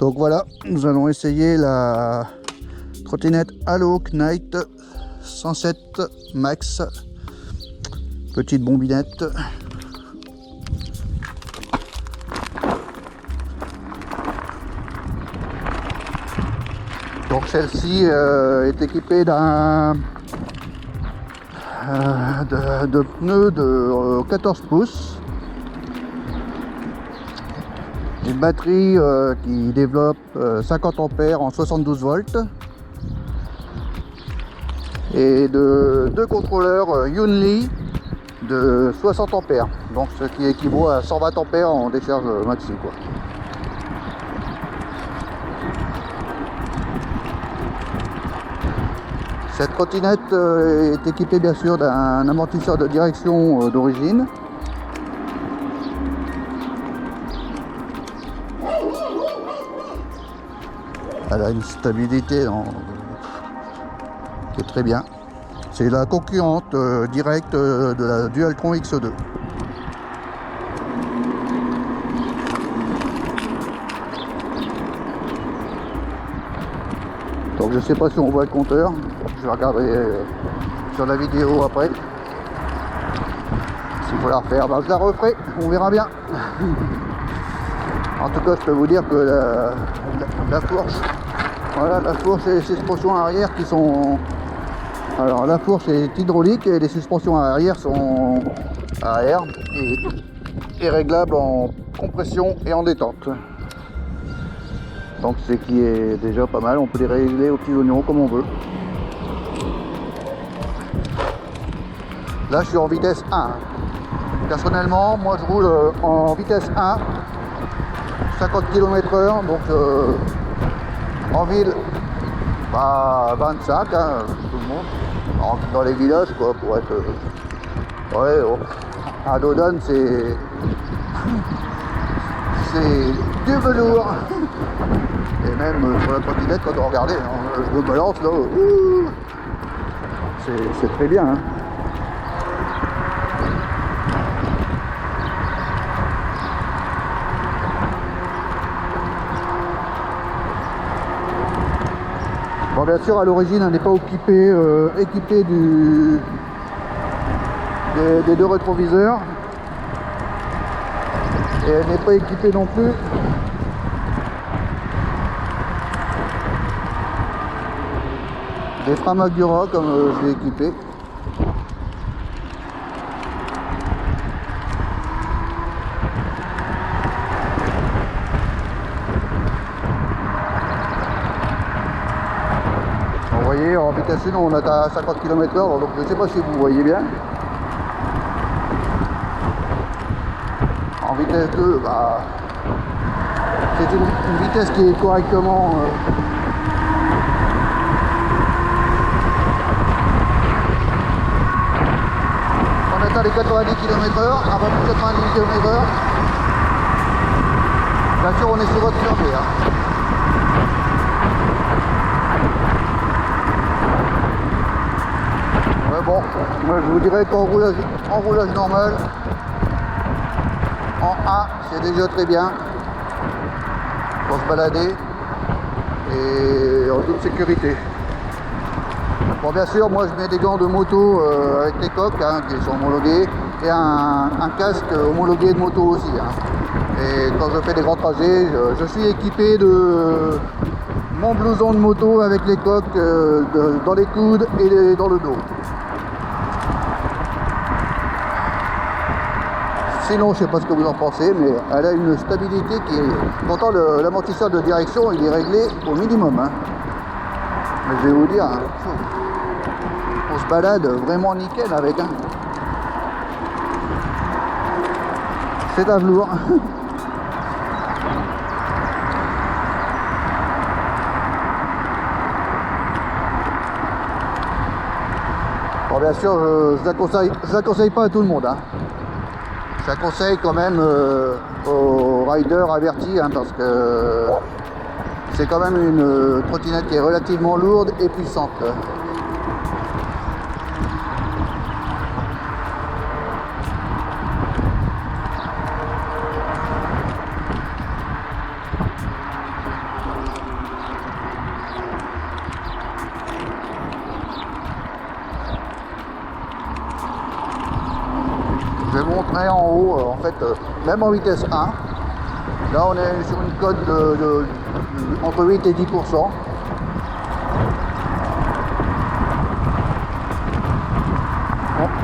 Donc voilà, nous allons essayer la trottinette Halo Knight 107 Max, petite bombinette. Donc celle-ci est équipée d'un de pneus de 14 pouces, une batterie qui développe 50 ampères en 72 volts et deux contrôleurs Yunli de 60 ampères, donc ce qui équivaut à 120 ampères en décharge maxi, quoi. Cette trottinette est équipée bien sûr d'un amortisseur de direction d'origine. Elle a une stabilité qui est très bien. C'est la concurrente directe de la Dualtron X2. Donc je sais pas si on voit le compteur. Je vais regarder sur la vidéo après. S'il faut la refaire, ben je la referai, on verra bien. En tout cas, je peux vous dire que la fourche, voilà, la fourche et les suspensions arrière qui sont... Alors la fourche est hydraulique et les suspensions arrière sont à air et réglables en compression et en détente. Donc c'est qui est déjà pas mal, on peut les régler aux petits oignons comme on veut. Là je suis en vitesse 1. Personnellement, moi je roule en vitesse 1, 50 km/h, donc en ville, bah, 25, hein, tout le monde. Dans les villages, quoi, pour être... ouais, oh. À Dodane, c'est du velours. Et même sur la trottinette, quand on regardait, hein, je me balance là, c'est très bien, hein. Bon, bien sûr, à l'origine, elle n'est pas équipée des deux rétroviseurs. Et elle n'est pas équipée non plus des freins Magura comme je l'ai équipé. Vous voyez, en vitesse 1 on est à 50 km/h, donc je ne sais pas si vous voyez bien. En vitesse 2, bah, c'est une vitesse qui est correctement on atteint les 90 km/h, un peu plus de 90 km/h. Bien sûr on est sur votre fermée, hein. Ouais, bon, moi je vous dirais qu'en roulage normal, en A, c'est déjà très bien pour se balader et en toute sécurité. Bon, bien sûr, moi je mets des gants de moto avec les coques, hein, qui sont homologués, et un casque homologué de moto aussi, hein. Et quand je fais des grands trajets, je suis équipé de mon blouson de moto avec les coques dans les coudes et dans le dos. Sinon, je sais pas ce que vous en pensez, mais elle a une stabilité qui est... Pourtant, l'amortisseur de direction, il est réglé au minimum, hein. Mais je vais vous dire, hein, on se balade vraiment nickel avec, hein. C'est un velours. Bon, bien sûr, je la conseille pas à tout le monde, hein. Je la conseille quand même aux riders avertis, hein, parce que c'est quand même une trottinette qui est relativement lourde et puissante. fait, même en vitesse 1, là on est sur une cote entre 8 et 10%.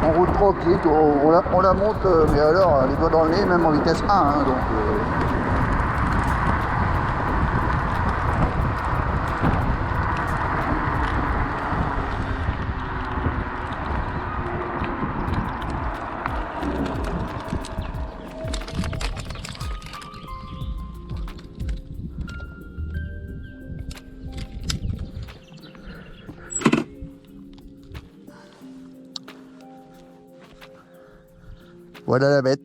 On roule tranquille, on la monte, mais alors les doigts dans le nez, même en vitesse 1. Hein, donc, voilà la bête.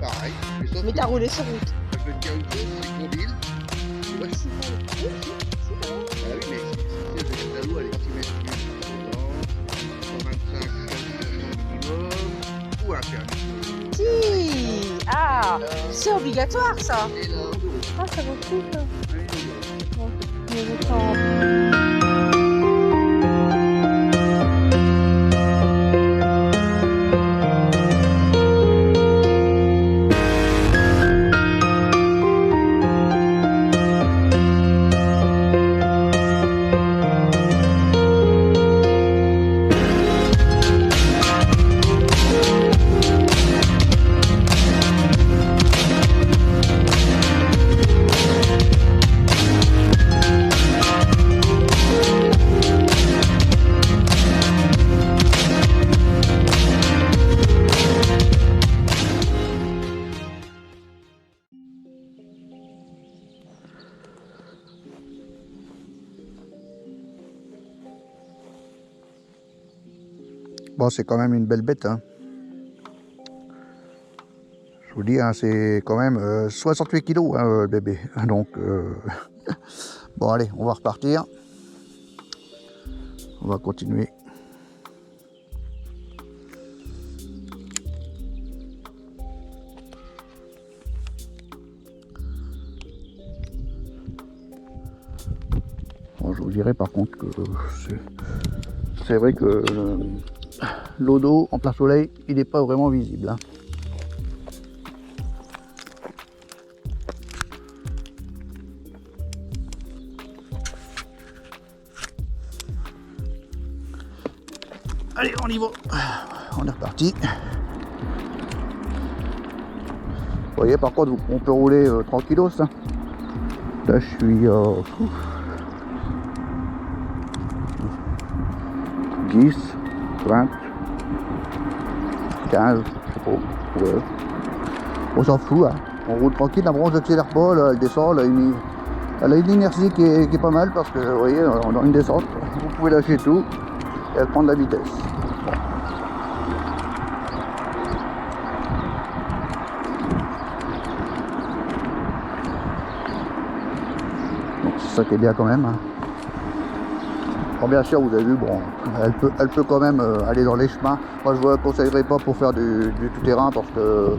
Pareil, Mais t'as roulé sur route. le chaos, c'est mobile. Tu vois, ah oui, mais c'est la loi, elle estimait 125 minimum ou un permis. Si. Ah, c'est obligatoire ça. Et là, Ah, ça vaut le coup ça. Bon, c'est quand même une belle bête. Hein. Je vous dis, hein, c'est quand même 68 kilos, hein, le bébé. Donc, bon, allez, on va repartir. On va continuer. Bon, je vous dirais par contre que c'est vrai que l'eau d'eau en plein soleil, il n'est pas vraiment visible. Hein. Allez, on y va. On est reparti. Vous voyez, par contre, on peut rouler tranquillos. Hein. Là, je suis 10, 20, 15, je sais pas. Ouais. On s'en fout. Hein. On roule tranquille. La branche n'accélère pas. Là, elle descend. Elle a une inertie qui est pas mal parce que, vous voyez, dans une descente, vous pouvez lâcher tout et elle prend de la vitesse. Bon. Donc c'est ça qui est bien quand même. Hein. Bon, bien sûr, vous avez vu, bon, elle peut quand même aller dans les chemins. Moi, je ne vous la conseillerais pas pour faire du tout-terrain parce que,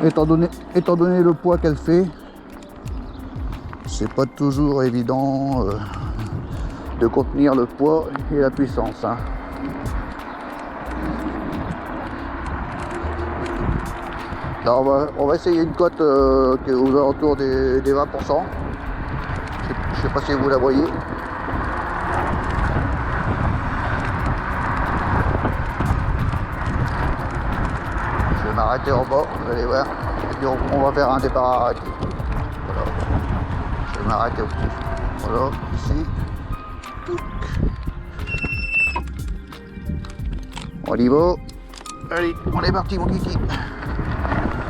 étant donné le poids qu'elle fait, c'est pas toujours évident de contenir le poids et la puissance. Hein. Là, on va essayer une cote qui est aux alentours des 20%. Je sais pas si vous la voyez. Je vais m'arrêter en bas, vous allez voir. Et puis on va faire un départ arrêté. Voilà. Je vais m'arrêter au-dessus. Voilà, ici. On y va. Allez, on est parti mon kiki.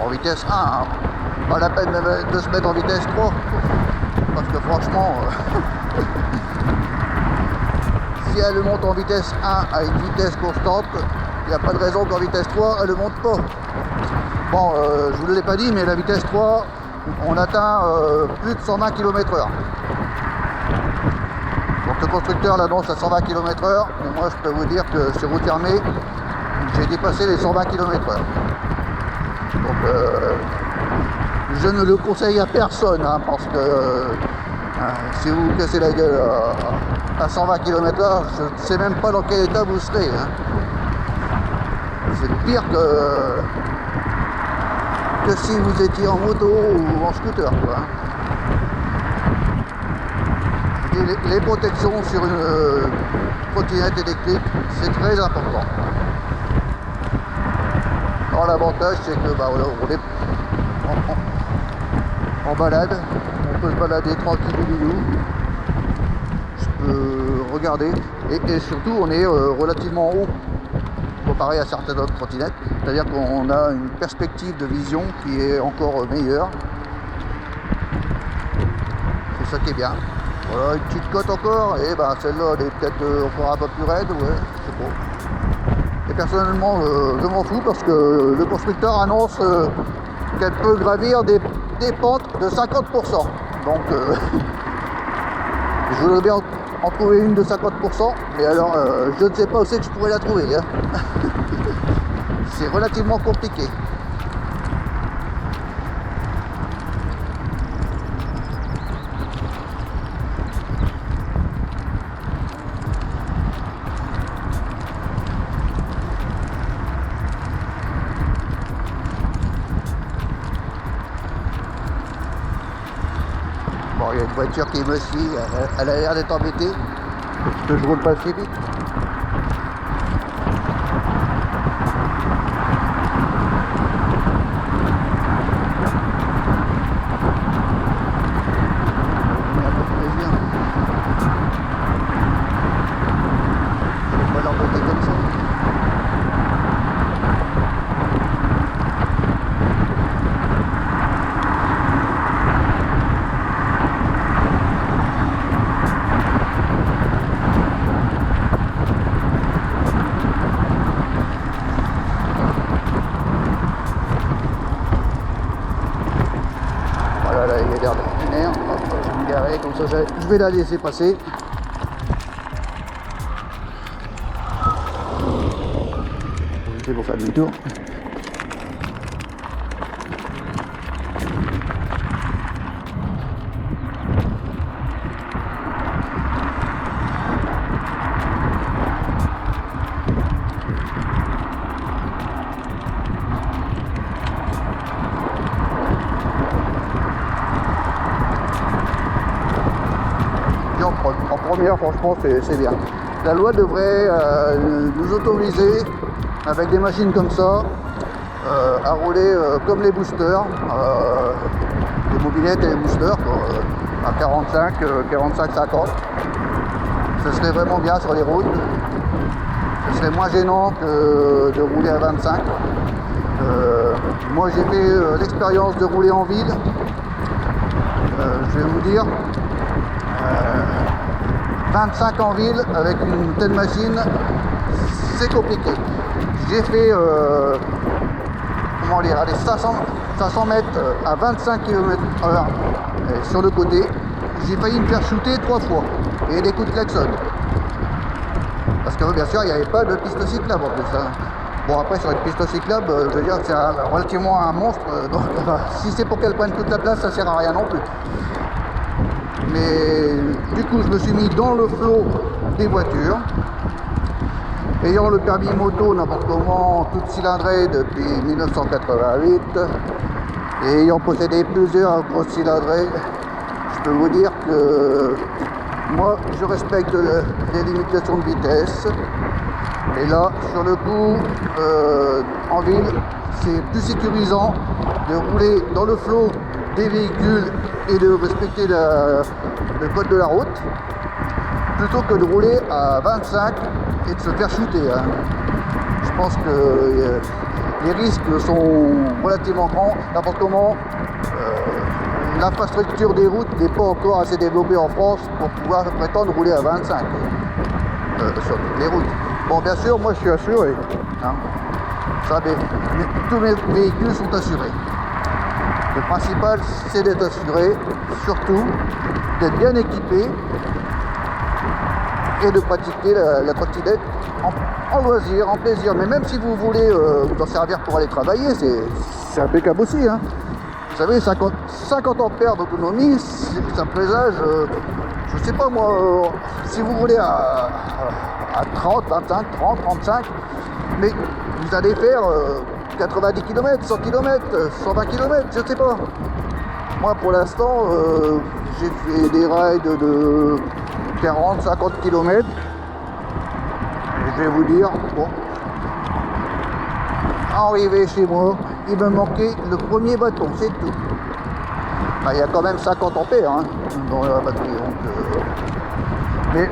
En vitesse 1, hein. Pas la peine de se mettre en vitesse 3. Parce que franchement, si elle monte en vitesse 1 à une vitesse constante, il n'y a pas de raison qu'en vitesse 3, elle ne monte pas. Bon, je vous l'ai pas dit, mais la vitesse 3, on atteint plus de 120 km/h. Donc le constructeur l'annonce à 120 km/h, mais moi je peux vous dire que sur route fermée, j'ai dépassé les 120 km/h. Donc je ne le conseille à personne, hein, parce que si vous vous cassez la gueule à 120 km/h, je ne sais même pas dans quel état vous serez. Hein. C'est pire que si vous étiez en moto ou en scooter, quoi. Et les protections sur une trottinette électrique, c'est très important. Alors l'avantage, c'est que on est en balade, on peut se balader tranquille, je peux regarder, et surtout on est relativement haut comparé à certaines autres trottinettes, c'est-à-dire qu'on a une perspective de vision qui est encore meilleure. C'est ça qui est bien. Voilà, une petite côte encore, et celle-là elle est peut-être encore un peu plus raide, ouais, je sais pas. Et personnellement, je m'en fous parce que le constructeur annonce qu'elle peut gravir des pentes de 50%. Donc, je voudrais bien en trouver une de 50%, mais alors, je ne sais pas où c'est que je pourrais la trouver. Hein. C'est relativement compliqué. Bon, il y a une voiture qui me suit, elle a l'air d'être embêtée, parce que je roule pas assez vite. Comme ça, je vais la laisser passer. C'est pour faire demi-tour. En première, franchement, c'est bien. La loi devrait nous autoriser, avec des machines comme ça, à rouler comme les boosters, les mobilettes et les boosters, à 45-50. Ce serait vraiment bien sur les routes. Ce serait moins gênant que de rouler à 25. Moi, j'ai fait l'expérience de rouler en ville. Je vais vous dire, 25 en ville avec une telle machine, c'est compliqué. J'ai fait comment dire, allez, 500 mètres à 25 km/h sur le côté. J'ai failli me faire shooter 3 fois et des coups de klaxon. Parce que bien sûr, il n'y avait pas de piste cyclable en plus. Hein. Bon, après, sur une piste cyclable, je veux dire que c'est relativement un monstre. Donc, si c'est pour qu'elle prenne toute la place, ça sert à rien non plus. Mais du coup, je me suis mis dans le flot des voitures. Ayant le permis moto n'importe comment, toute cylindrée depuis 1988, et ayant possédé plusieurs grosses cylindrées, je peux vous dire que moi, je respecte les limitations de vitesse. Et là, sur le coup, en ville, c'est plus sécurisant de rouler dans le flot des véhicules et de respecter le code de la route, plutôt que de rouler à 25 et de se faire shooter. Hein. Je pense que les risques sont relativement grands. N'importe comment, l'infrastructure des routes n'est pas encore assez développée en France pour pouvoir prétendre rouler à 25 sur les routes. Bon, bien sûr, moi je suis assuré. Hein. Ça, tous mes véhicules sont assurés. Le principal, c'est d'être assuré, surtout d'être bien équipé et de pratiquer la trottinette en loisir, en plaisir. Mais même si vous voulez vous en servir pour aller travailler, c'est impeccable aussi. Hein. Vous savez, 50 ampères d'autonomie, ça présage, je sais pas moi, si vous voulez à 30, 25, 30, 35, mais vous allez faire 90 km, 100 km, 120 km, je sais pas. Moi pour l'instant, j'ai fait des rides de 40, 50 km. Et je vais vous dire, bon, arrivé chez moi, il me manquait le premier bâton, c'est tout. Bah, il y a quand même 50 ampères hein, dans la batterie. Donc, mais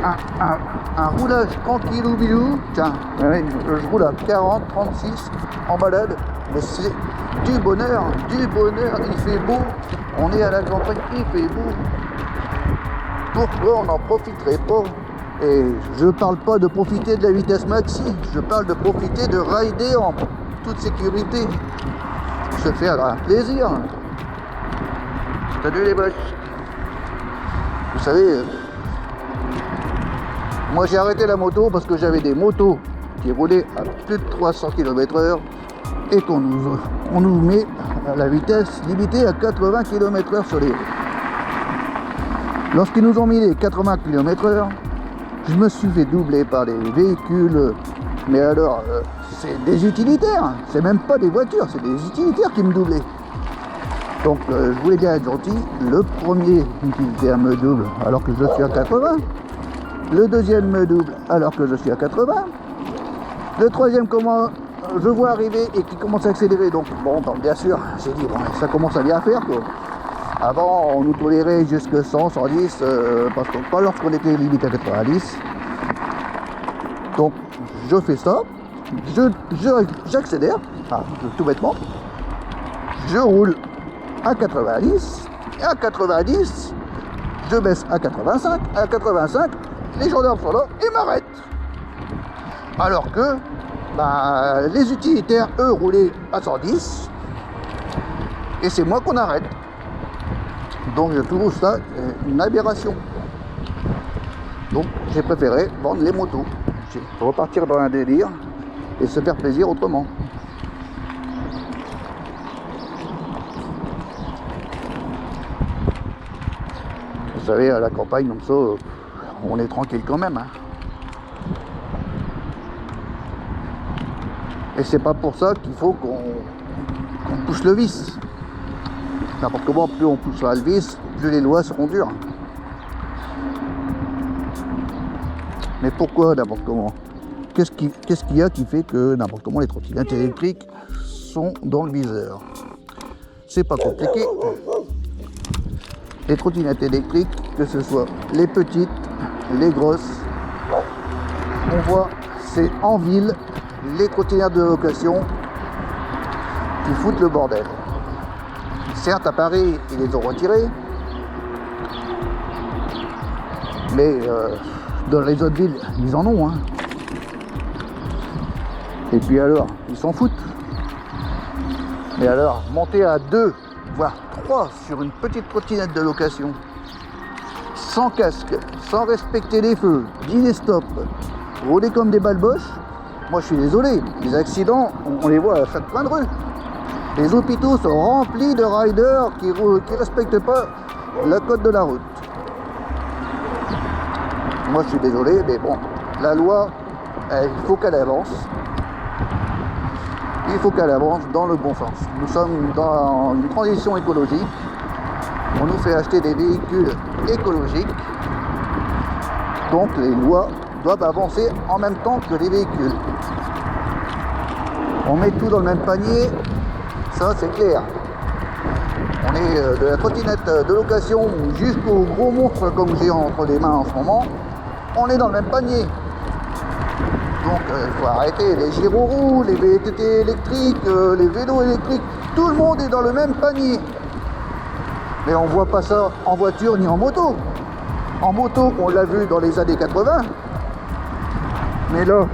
un roulage tranquillou bilou, tiens, je roule à 40, 36 en balade, mais c'est du bonheur, il fait beau, on est à la campagne, il fait beau. Pourquoi on n'en profiterait pas? Et je parle pas de profiter de la vitesse maxi, je parle de profiter de rider en toute sécurité, se faire un plaisir. Salut les vaches. Vous savez, moi j'ai arrêté la moto parce que j'avais des motos qui roulaient à plus de 300 km/h et qu'on nous met à la vitesse limitée à 80 km/h sur les routes. Lorsqu'ils nous ont mis les 80 km/h, je me suis fait doubler par des véhicules, mais alors c'est des utilitaires, c'est même pas des voitures, c'est des utilitaires qui me doublaient. Donc je voulais bien être gentil, le premier utilitaire me double alors que je suis à 80, le deuxième me double alors que je suis à 80, le troisième je vois arriver et qui commence à accélérer, donc bon, bien sûr, j'ai dit, bon, ça commence à bien faire quoi. Avant, on nous tolérait jusque 100, 110, parce que pas lorsqu'on était limité à 90. Donc, je fais ça, j'accélère, tout bêtement, je roule à 90, et à 90, je baisse à 85, à 85, les gendarmes sont là et m'arrêtent. Alors que, les utilitaires, eux, roulaient à 110, et c'est moi qu'on arrête. Donc je trouve ça une aberration. Donc j'ai préféré vendre les motos, repartir dans un délire et se faire plaisir autrement. Vous savez, à la campagne comme ça, on est tranquille quand même. Hein. Et c'est pas pour ça qu'il faut qu'on pousse le vice. N'importe comment, plus on poussera le vice, plus les lois seront dures. Mais pourquoi n'importe comment? Qu'est-ce qu'il y a qui fait que n'importe comment les trottinettes électriques sont dans le viseur? C'est pas compliqué. Les trottinettes électriques, que ce soit les petites, les grosses, on voit, c'est en ville, les trottinettes de location qui foutent le bordel. Certes, à Paris, ils les ont retirés, mais dans les autres villes, ils en ont. Hein. Et puis alors, ils s'en foutent. Mais alors, monter à 2, voire 3 sur une petite trottinette de location, sans casque, sans respecter les feux, dîner stop, rouler comme des balboches, moi je suis désolé, les accidents, on les voit à chaque coin de rue. Les hôpitaux sont remplis de riders qui ne respectent pas le code de la route. Moi je suis désolé, mais bon, la loi, il faut qu'elle avance. Il faut qu'elle avance dans le bon sens. Nous sommes dans une transition écologique. On nous fait acheter des véhicules écologiques. Donc les lois doivent avancer en même temps que les véhicules. On met tout dans le même panier. Ça c'est clair. On est de la trottinette de location jusqu'au gros monstre comme j'ai entre les mains en ce moment. On est dans le même panier. Donc il faut arrêter les gyroroues, les VTT électriques, les vélos électriques. Tout le monde est dans le même panier. Mais on voit pas ça en voiture ni en moto. En moto, on l'a vu dans les années 80. Mais là,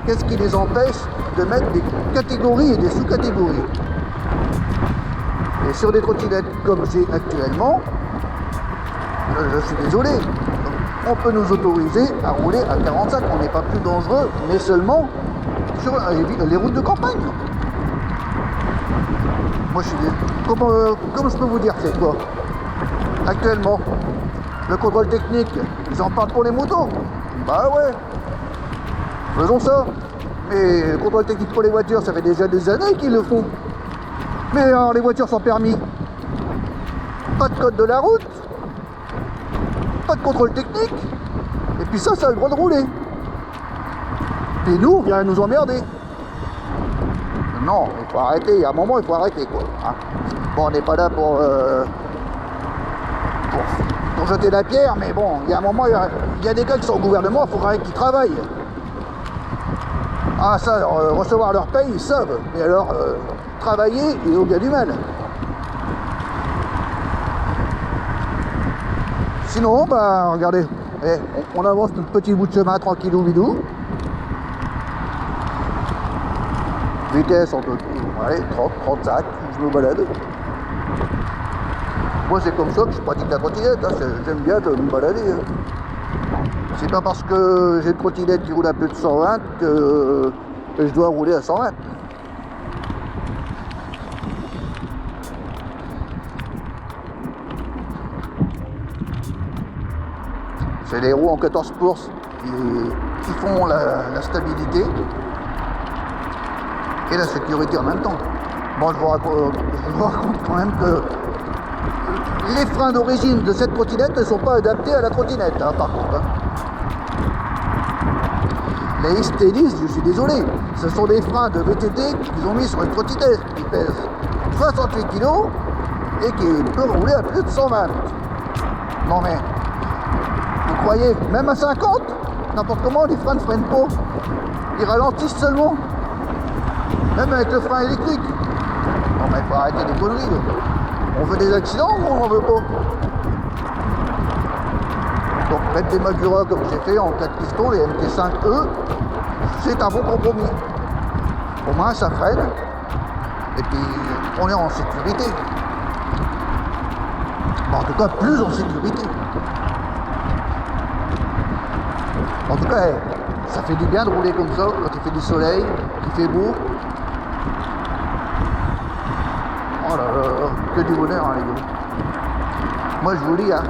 qu'est-ce qui les empêche de mettre des catégories et des sous-catégories. Et sur des trottinettes comme j'ai actuellement, je suis désolé, on peut nous autoriser à rouler à 45, on n'est pas plus dangereux, mais seulement sur les routes de campagne. Moi je suis comment je peux vous dire c'est quoi actuellement le contrôle technique, ils en parlent pour les motos. Bah ouais, faisons ça. Mais le contrôle technique pour les voitures, ça fait déjà des années qu'ils le font. Mais alors, les voitures sans permis, pas de code de la route, pas de contrôle technique, et puis ça a le droit de rouler. Et nous, on vient nous emmerder. Non, il faut arrêter, il y a un moment, il faut arrêter quoi. Hein. Bon, on n'est pas là pour jeter la pierre, mais bon, il y a un moment, il y a des gars qui sont au gouvernement, il faudrait qu'ils travaillent. Ah ça, recevoir leur paye, ils savent, mais alors, travailler, ils ont bien du mal. Sinon, bah, regardez, on avance notre petit bout de chemin tranquillou bidou. Vitesse entre, allez, 30, 35, je me balade. Moi c'est comme ça que je pratique la trottinette, hein. J'aime bien de me balader. Hein. C'est pas parce que j'ai une trottinette qui roule à plus de 120 que je dois rouler à 120. C'est les roues en 14 pouces qui font la stabilité et la sécurité en même temps. Bon, je vous raconte quand même que les freins d'origine de cette trottinette ne sont pas adaptés à la trottinette, hein, par contre. Hein. Les Steadies, je suis désolé, ce sont des freins de VTT qu'ils ont mis sur une trottinette qui pèse 68 kg et qui peut rouler à plus de 120. Non mais, vous croyez, même à 50, n'importe comment, les freins ne freinent pas. Ils ralentissent seulement. Même avec le frein électrique. Non mais il faut arrêter des conneries. Là. On veut des accidents ou on en veut pas? Donc mettre des Magura comme j'ai fait en 4 pistons, les MT5E, c'est un bon compromis. Au moins ça freine. Et puis on est en sécurité. Bon, en tout cas plus en sécurité. En tout cas, ça fait du bien de rouler comme ça quand il fait du soleil, qu'il fait beau. Oh là là, que du bonheur hein, les gars. Moi je vous dis, hein,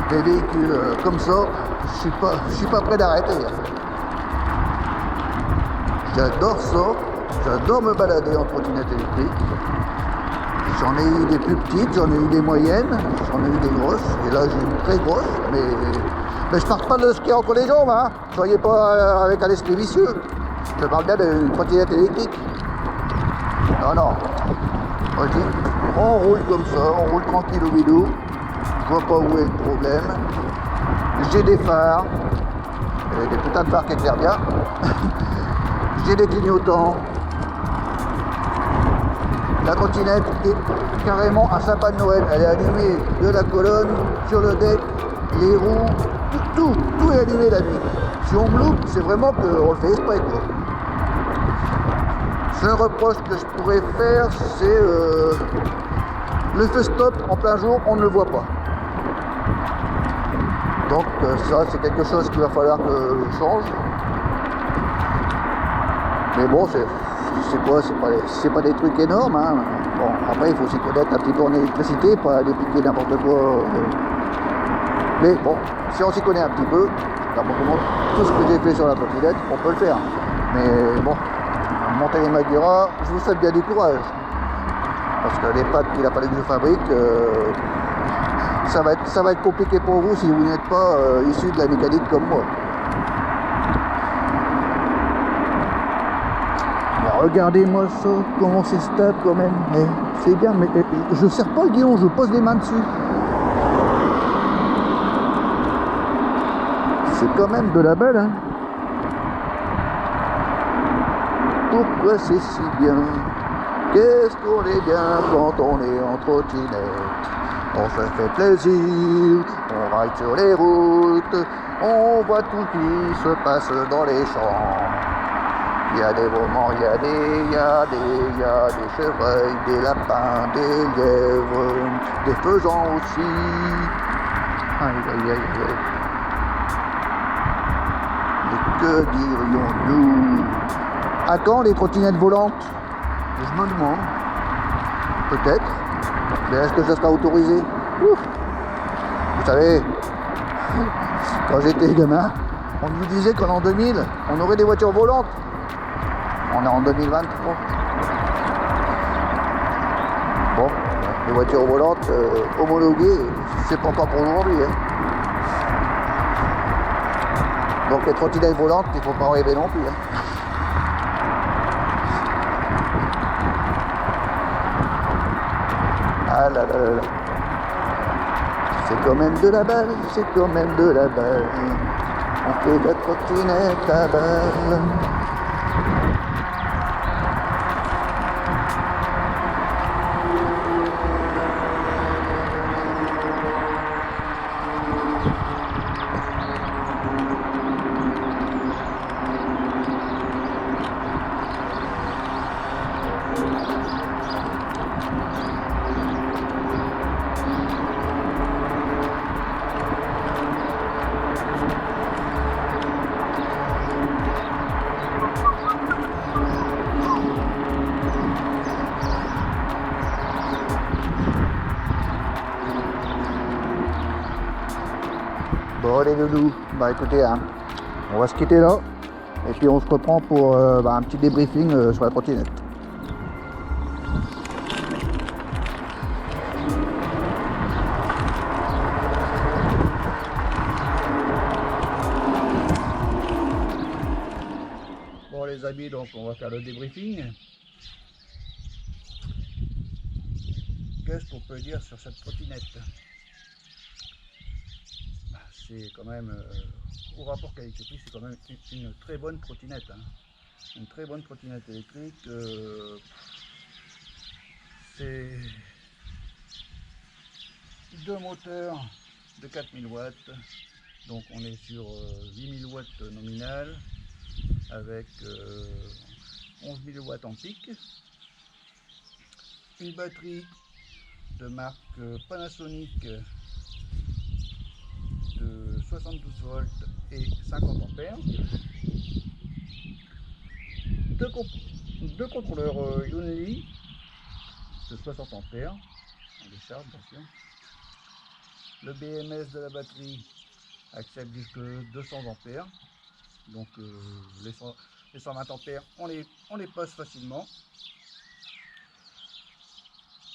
des véhicules comme ça, je suis pas prêt d'arrêter. Hein. J'adore ça, j'adore me balader en trottinette électrique. J'en ai eu des plus petites, j'en ai eu des moyennes, j'en ai eu des grosses, et là j'ai une très grosse, mais je parle pas de ce qu'il y a entre les jambes, hein. Soyez pas avec un esprit vicieux. Je parle bien d'une trottinette électrique. Non, non. Ok. On roule comme ça, on roule tranquille au bidou. Je vois pas où est le problème. J'ai des phares. Des putains de phares qui éclairent bien. J'ai des clignotants. La trottinette est carrément un sapin de Noël. Elle est allumée de la colonne, sur le deck, les roues, tout est allumé la nuit. Si on me loupe, c'est vraiment qu'on le fait exprès quoi. Seul reproche que je pourrais faire, c'est le feu stop en plein jour, on ne le voit pas. Donc ça, c'est quelque chose qu'il va falloir que je change. Mais bon, c'est quoi, c'est pas des trucs énormes. Hein. Bon, après, il faut s'y connaître un petit peu en électricité, pas aller piquer n'importe quoi. Mais bon, si on s'y connaît un petit peu, tout ce que j'ai fait sur la trottinette, on peut le faire. Mais bon, monter les Magura, je vous souhaite bien du courage. Parce que les pattes qu'il a fallu que je fabrique, ça va être compliqué pour vous si vous n'êtes pas issu de la mécanique comme moi. Regardez-moi ça, comment c'est stable quand même. C'est bien, mais je ne serre pas le guidon, je pose les mains dessus. C'est quand même de la belle, hein. Pourquoi c'est si bien? Qu'est-ce qu'on est bien quand on est en trottinette? On se fait plaisir, on ride sur les routes, on voit tout qui se passe dans les champs. Il y a des romans, il y a des chevreuils, des lapins, des lièvres, des faisans aussi. Aïe, aïe, aïe, aïe. Mais que dirions-nous? À quand les trottinettes volantes? Je me demande. Peut-être. Mais est-ce que ça sera autorisé? Ouf. Vous savez, quand j'étais gamin, on nous disait qu'en l'an 2000, on aurait des voitures volantes. On est en 2023. Bon, les voitures volantes homologuées, c'est pas pour aujourd'hui. Hein. Donc les trottinettes volantes, il ne faut pas rêver non plus. Hein. Ah là là là là. C'est quand même de la balle, c'est quand même de la balle. On fait de la trottinette à balle. Bon les loulous, bah écoutez, hein, on va se quitter là, et puis on se reprend pour un petit débriefing sur la trottinette. Bon les amis, donc on va faire le débriefing. Qu'est-ce qu'on peut dire sur cette trottinette? C'est quand même, au rapport qualité-prix, c'est quand même une très bonne trottinette. Hein. Une très bonne trottinette électrique. C'est deux moteurs de 4000 watts. Donc on est sur 8000 watts nominal avec 11 000 watts en pic. Une batterie de marque Panasonic de 72 volts et 50 ampères. Deux contrôleurs Yunli de 60 ampères en décharge bien sûr. Le BMS de la batterie accepte jusque 200 ampères. Donc les 120 ampères on les passe facilement.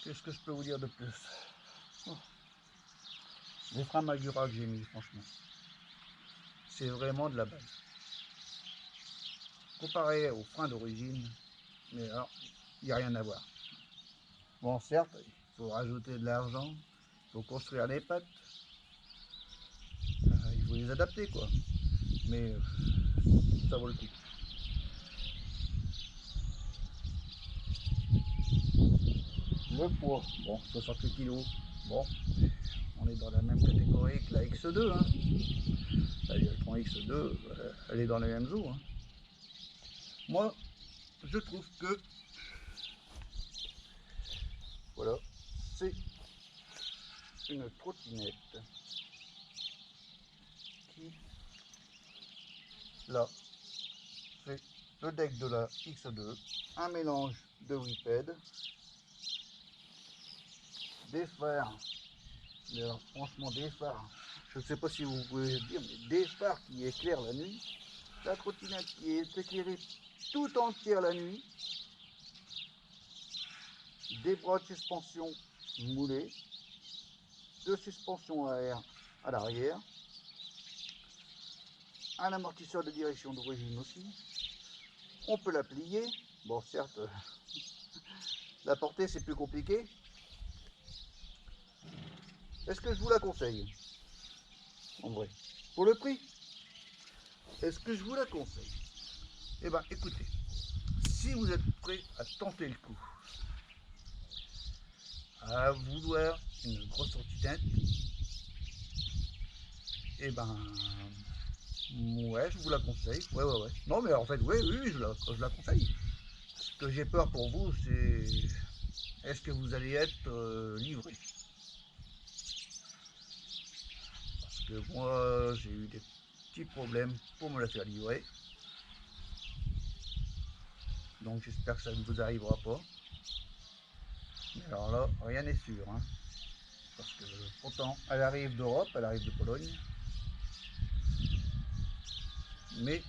Qu'est-ce que je peux vous dire de plus? Oh. Les freins Magura que j'ai mis, franchement, c'est vraiment de la base. Comparé aux freins d'origine, mais alors, il n'y a rien à voir. Bon, certes, il faut rajouter de l'argent, il faut construire les pattes, il faut les adapter, quoi. Mais ça vaut le coup. Le poids, bon, 68 kg, bon, on est dans la même catégorie que la X2, hein. La Electron X2, elle est dans les mêmes eaux, hein. Moi, je trouve que, voilà, c'est une trottinette qui, là, c'est le deck de la X2, un mélange de whipped, des phares, mais alors franchement des phares, je ne sais pas si vous pouvez le dire, mais des phares qui éclairent la nuit, la trottinette qui est éclairée tout entière la nuit, des bras de suspension moulés, de suspension à air à l'arrière, un amortisseur de direction d'origine aussi, on peut la plier, bon certes la portée c'est plus compliqué. Est-ce que je vous la conseille? En vrai, pour le prix, est-ce que je vous la conseille? Eh bien écoutez, si vous êtes prêt à tenter le coup, à vouloir une grosse trottinette, eh ben Ouais, je vous la conseille. Ouais. Non, mais en fait, oui, je la conseille. Ce que j'ai peur pour vous, c'est est-ce que vous allez être livré? Parce que moi, j'ai eu des petits problèmes pour me la faire livrer. Donc j'espère que ça ne vous arrivera pas. Mais alors là, rien n'est sûr. Hein. Parce que pourtant, elle arrive d'Europe, elle arrive de Pologne. Mais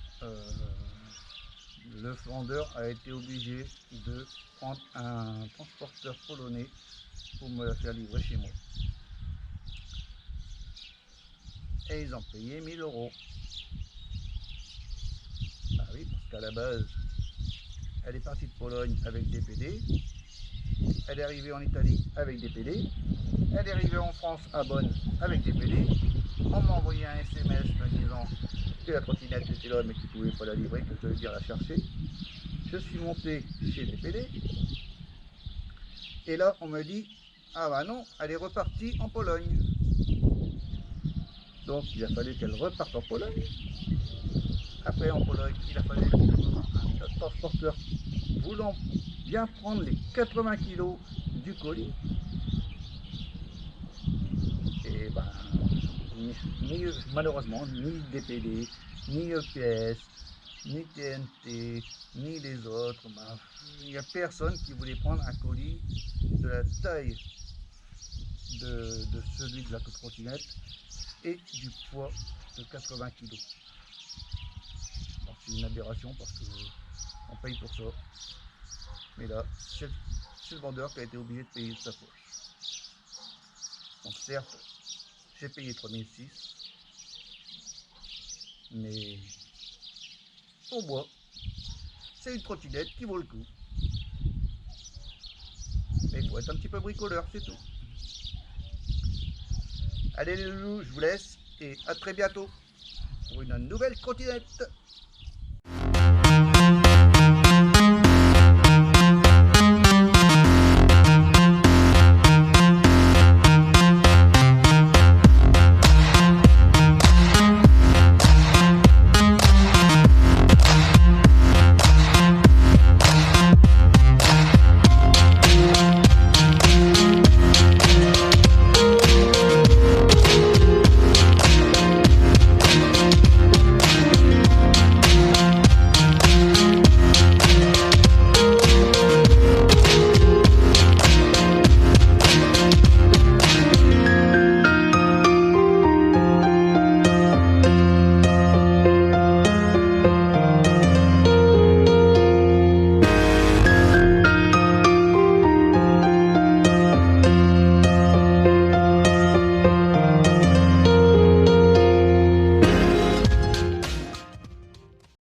le vendeur a été obligé de prendre un transporteur polonais pour me la faire livrer chez moi. Et ils ont payé 1000 €. Bah oui, parce qu'à la base, elle est partie de Pologne avec des PD. Elle est arrivée en Italie avec des PD. Elle est arrivée en France à Bonn avec des PD. On m'a envoyé un SMS me disant que la trottinette était là mais qu'ils ne pouvaient pas la livrer, que je devais venir la chercher. Je suis monté chez DPD et là on me dit ah bah non, elle est repartie en Pologne. Donc il a fallu qu'elle reparte en Pologne. Après en Pologne, il a fallu un transporteur voulant bien prendre les 80 kg du colis. Et ben malheureusement, ni DPD, ni EPS, ni TNT, ni les autres, ben, il n'y a personne qui voulait prendre un colis de la taille de celui de la trottinette et du poids de 80 kg. C'est une aberration parce qu'on paye pour ça. Mais là, c'est le vendeur qui a été obligé de payer de sa poche. Donc certes, j'ai payé 3006, mais pour moi, c'est une trottinette qui vaut le coup. Mais il faut être un petit peu bricoleur, c'est tout. Allez les loulous, je vous laisse et à très bientôt pour une nouvelle trottinette.